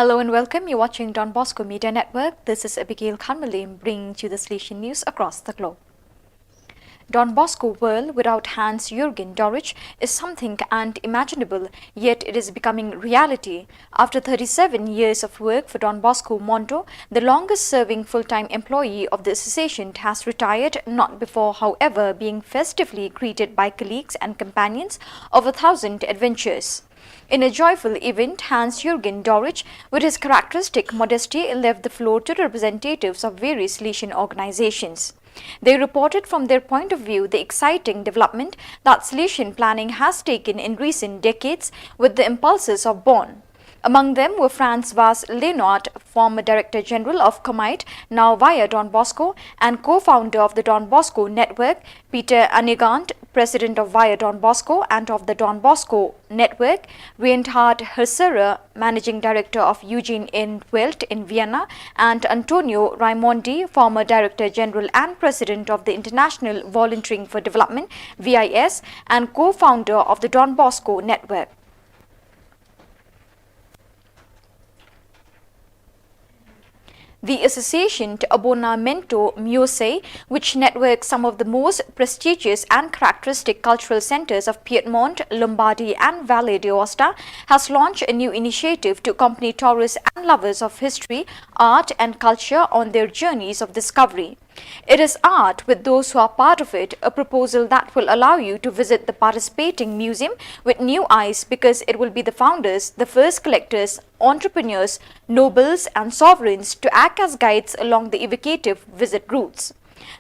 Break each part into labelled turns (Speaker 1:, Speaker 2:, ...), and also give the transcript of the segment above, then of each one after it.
Speaker 1: Hello and welcome. You're watching Don Bosco Media Network. This is Abigail Khanmalim bringing you the Salesian news across the globe. Don Bosco world without Hans-Jürgen Dorich is something unimaginable, yet it is becoming reality. After 37 years of work for Don Bosco Mondo, the longest-serving full-time employee of the association has retired, not before, however, being festively greeted by colleagues and companions of 1,000 adventures. In a joyful event, Hans-Jürgen Dorich, with his characteristic modesty, left the floor to representatives of various Salesian organizations. They reported from their point of view the exciting development that Salesian planning has taken in recent decades with the impulses of Bonn. Among them were Franz Leonhardt, former Director General of Comite, now via Don Bosco, and co-founder of the Don Bosco Network, Peter Annegant, President of Via Don Bosco and of the Don Bosco Network, Reinhard Herserer, Managing Director of Eugene in Welt in Vienna, and Antonio Raimondi, former Director General and President of the International Volunteering for Development, VIS, and co-founder of the Don Bosco Network. The Association to Abbonamento Muse, which networks some of the most prestigious and characteristic cultural centers of Piedmont, Lombardy and Valle d'Aosta, has launched a new initiative to accompany tourists and lovers of history, art and culture on their journeys of discovery. It is art with those who are part of it, a proposal that will allow you to visit the participating museum with new eyes because it will be the founders, the first collectors, entrepreneurs, nobles and sovereigns to act as guides along the evocative visit routes.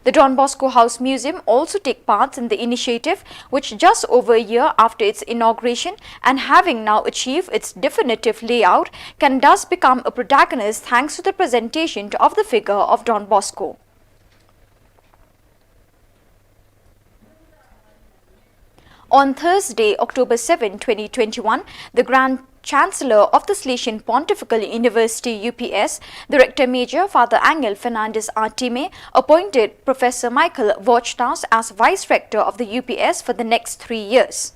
Speaker 1: The Don Bosco House Museum also take part in the initiative, which just over a year after its inauguration and having now achieved its definitive layout, can thus become a protagonist thanks to the presentation of the figure of Don Bosco. On Thursday, October 7, 2021, the Grand Chancellor of the Salesian Pontifical University UPS, Director Major Father Angel Fernandez Artime, appointed Professor Michael Vochtas as Vice Rector of the UPS for the next 3 years.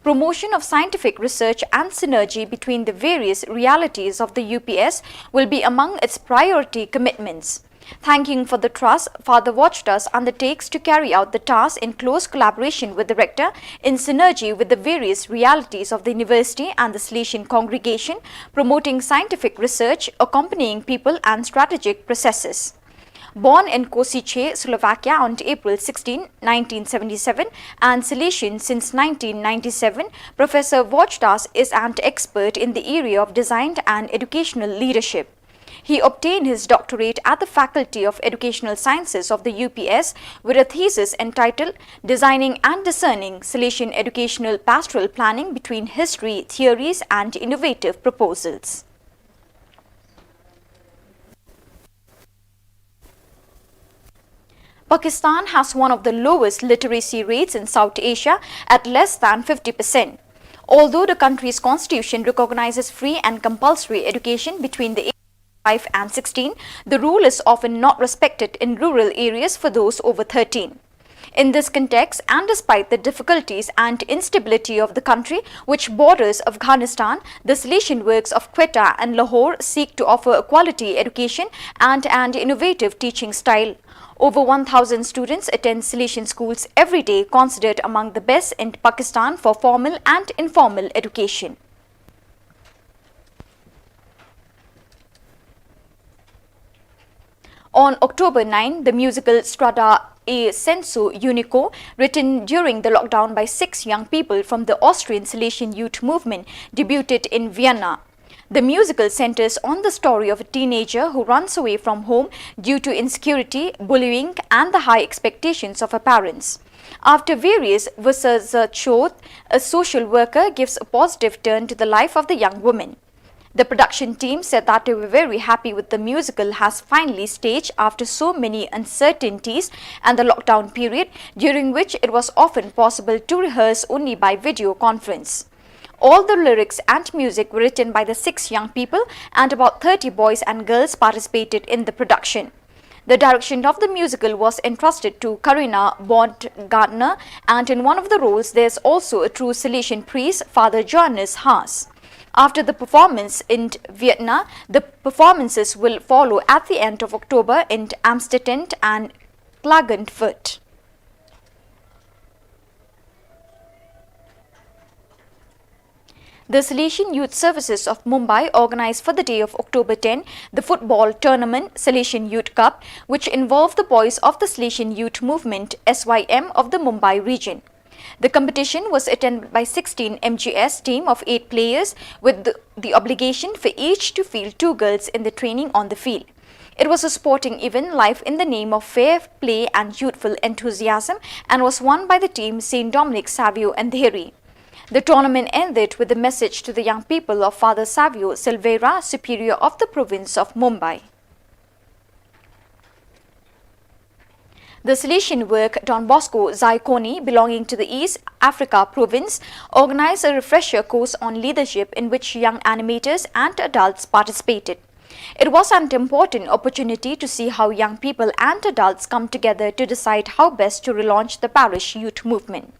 Speaker 1: Promotion of scientific research and synergy between the various realities of the UPS will be among its priority commitments. Thanking for the trust, Father Vochtas undertakes to carry out the task in close collaboration with the Rector in synergy with the various realities of the University and the Salesian congregation, promoting scientific research, accompanying people and strategic processes. Born in Kosice, Slovakia on April 16, 1977 and Salesian since 1997, Professor Vochtas is an expert in the area of design and educational leadership. He obtained his doctorate at the Faculty of Educational Sciences of the UPS with a thesis entitled Designing and Discerning Salesian Educational Pastoral Planning Between History, Theories and Innovative Proposals. Pakistan has one of the lowest literacy rates in South Asia at less than 50%. Although the country's constitution recognizes free and compulsory education between the 5 and 16, the rule is often not respected in rural areas for those over 13. In this context, and despite the difficulties and instability of the country which borders Afghanistan, the Salesian works of Quetta and Lahore seek to offer a quality education and an innovative teaching style. Over 1,000 students attend Salesian schools every day, considered among the best in Pakistan for formal and informal education. On October 9, the musical Strada e Senso Unico, written during the lockdown by 6 young people from the Austrian Salesian youth movement, debuted in Vienna. The musical centers on the story of a teenager who runs away from home due to insecurity, bullying and the high expectations of her parents. After various vicissitudes, a social worker gives a positive turn to the life of the young woman. The production team said that they were very happy with the musical has finally staged after so many uncertainties and the lockdown period, during which it was often possible to rehearse only by video conference. All the lyrics and music were written by the 6 young people, and about 30 boys and girls participated in the production. The direction of the musical was entrusted to Karina Bond-Gardner, and in one of the roles there is also a true Salesian priest, Father Johannes Haas. After the performance in Vietnam, the performances will follow at the end of October in Amsterdam and Klagenfurt. The Salesian Youth Services of Mumbai organized for the day of October 10 the football tournament Salesian Youth Cup, which involved the boys of the Salesian Youth Movement (SYM) of the Mumbai region. The competition was attended by 16 MGS team of 8 players with the obligation for each to field 2 girls in the training on the field. It was a sporting event live in the name of fair play and youthful enthusiasm and was won by the team St. Dominic Savio and Dheri. The tournament ended with a message to the young people of Father Savio Silveira, Superior of the province of Mumbai. The Salesian work Don Bosco Zaikoni, belonging to the East Africa province, organized a refresher course on leadership in which young animators and adults participated. It was an important opportunity to see how young people and adults come together to decide how best to relaunch the parish youth movement.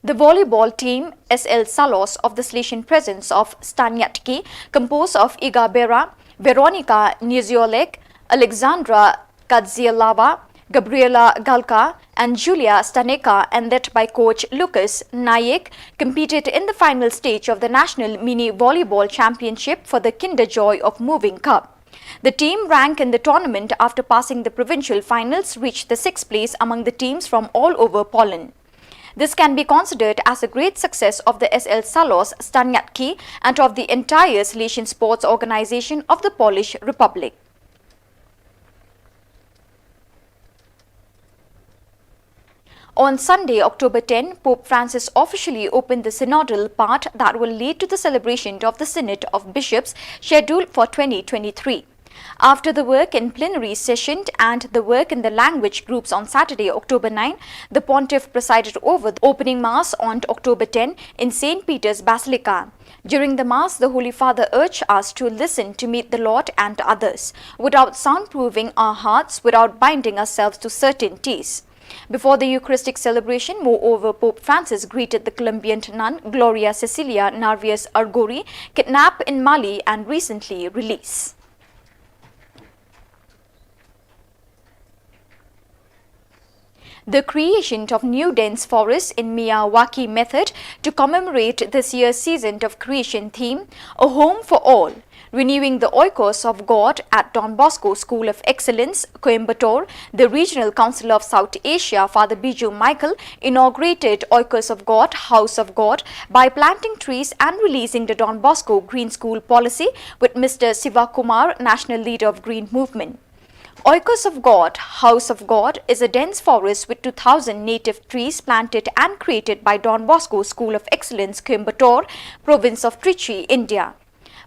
Speaker 1: The volleyball team SL Salos of the Salesian presence of Stanyatki, composed of Iga Bera, Veronica Niziolek, Alexandra Kadzielava, Gabriela Galka and Julia Staneka, and led by coach Lucas Naik, competed in the final stage of the National Mini Volleyball Championship for the Kinder Joy of Moving Cup. The team ranked in the tournament after passing the provincial finals reached the 6th place among the teams from all over Poland. This can be considered as a great success of the SL Salos Stanyatki and of the entire Salesian sports organization of the Polish Republic. On Sunday, October 10, Pope Francis officially opened the synodal part that will lead to the celebration of the Synod of Bishops scheduled for 2023. After the work in plenary session and the work in the language groups on Saturday, October 9, the Pontiff presided over the opening Mass on October 10 in St. Peter's Basilica. During the Mass, the Holy Father urged us to listen to meet the Lord and others, without soundproofing our hearts, without binding ourselves to certainties. Before the Eucharistic celebration, moreover, Pope Francis greeted the Colombian nun Gloria Cecilia Narvaez Argori, kidnapped in Mali and recently released. The creation of new dense forests in Miyawaki method to commemorate this year's season of creation theme, A Home for All, renewing the Oikos of God at Don Bosco School of Excellence, Coimbatore. The Regional Council of South Asia, Father Biju Michael, inaugurated Oikos of God, House of God, by planting trees and releasing the Don Bosco Green School policy with Mr. Siva Kumar, national leader of Green Movement. Oikos of God, House of God is a dense forest with 2,000 native trees planted and created by Don Bosco School of Excellence, Coimbatore, province of Trichy, India.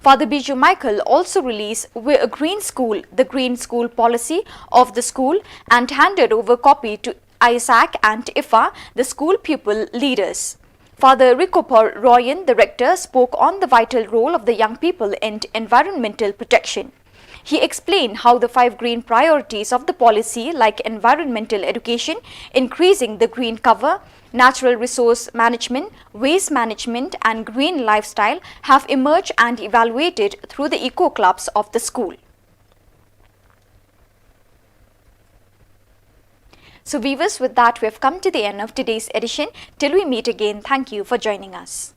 Speaker 1: Father Biju Michael also released the Green School policy of the school and handed over copy to Isaac and Ifa, the school pupil leaders. Father Ricopor Royan, the rector, spoke on the vital role of the young people in environmental protection. He explained how the 5 green priorities of the policy, like environmental education, increasing the green cover, natural resource management, waste management and green lifestyle, have emerged and evaluated through the eco clubs of the school. So viewers, with that we have come to the end of today's edition. Till we meet again, thank you for joining us.